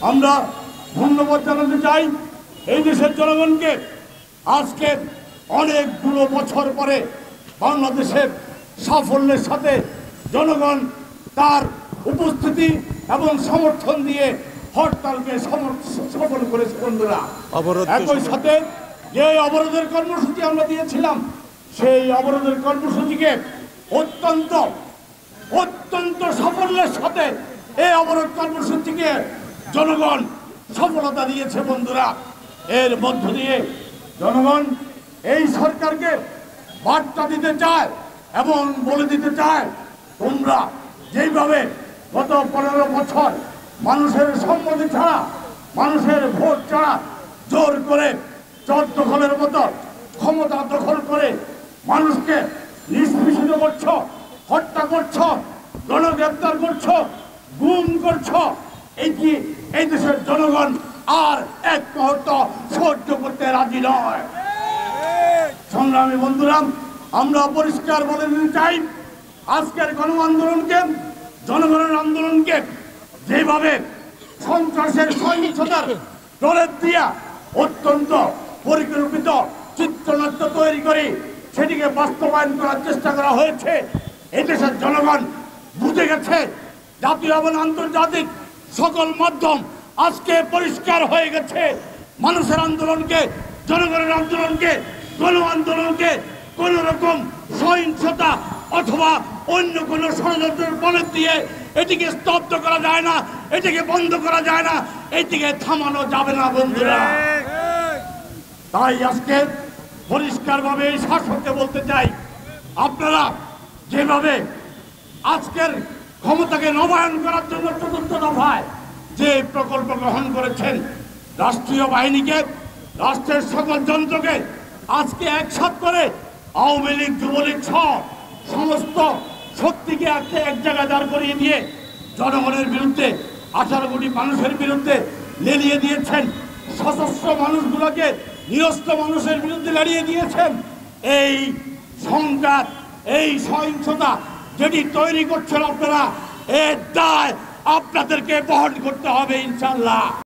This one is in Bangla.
আমরা ধন্যবাদ জানাতে চাই এই দেশের জনগণকে। আজকে অনেকগুলো বছর পরে বাংলাদেশের সাফল্যের সাথে জনগণ তার উপস্থিতি এবং সমর্থন দিয়ে হরতালকে সফল করেছে। বন্ধুরা, একই সাথে যে অবরোধের কর্মসূচি আমরা দিয়েছিলাম, সেই অবরোধের কর্মসূচিকে অত্যন্ত সাফল্যের সাথে এই অবরোধ কর্মসূচিকে জনগণ সফলতা দিয়েছে। বন্ধুরা, এর মধ্য দিয়ে জনগণ এই সরকারকে বার্তা দিতে চায় এবং বলে দিতে চায়, তোমরা যেইভাবে গত 15 বছর মানুষের সম্মতি ছাড়া, মানুষের ভোট ছাড়া জোর করে চর দখলের মতো ক্ষমতা দখল করে মানুষকে নিষ্পেষিত করছো, হত্যা করছো, গণগ্রেপ্তার করছো, গুম করছো, এই দেশের জনগণ আর এক মুহূর্ত সহ্য করতে রাজি নয়। সংগ্রামী বন্ধুরা, আমরা পরিষ্কার বলে দিতে চাই, আজকের গণ আন্দোলনকে, জনগণের আন্দোলনকে যেভাবে সন্ত্রাসের সহিংসতার প্রলেপ দিয়া অত্যন্ত পরিকল্পিত চিত্রনাট্য তৈরি করে সেটিকে বাস্তবায়ন করার চেষ্টা করা হয়েছে, এই দেশের জনগণ বুঝে গেছে। জাতীয় এবং আন্তর্জাতিক সকল মাধ্যম আজকে পরিষ্কার হয়ে গেছে, মানুষের আন্দোলনকে, জনগণের আন্দোলনকে, গণ আন্দোলনকে কোন রকম সহিংসতা অথবা অন্য কোন ষড়যন্ত্রের বলে দিয়ে এটিকে স্তব্ধ করা যায় না, এটিকে বন্ধ করা যায় না, এটিকে থামানো যাবে না। বন্ধুরা, তাই আজকে পরিষ্কারভাবে এই শাসককে বলতে চাই, আপনারা যেভাবে আজকের ক্ষমতাকে নবায়ন করার জন্য ৪র্থ দফায় যে প্রকল্প গ্রহণ করেছেন, রাষ্ট্রীয় বাহিনীকে, রাষ্ট্রের সকল যন্ত্রকে আজকে একসাথ করে আওয়ামী লীগ, যুবলীগ সহ সমস্ত শক্তিকে এক জায়গায় দাঁড় করিয়ে দিয়ে জনগণের বিরুদ্ধে, 18 কোটি মানুষের বিরুদ্ধে লেলিয়ে দিয়েছেন, সশস্ত্র মানুষগুলোকে নিরস্ত্র মানুষের বিরুদ্ধে লড়িয়ে দিয়েছেন। এই সংঘাত, এই সহিংসতা যেটি তৈরি করছেন আপনারা, এর দায় আপনাদেরকে বহন করতে হবে ইনশাআল্লাহ।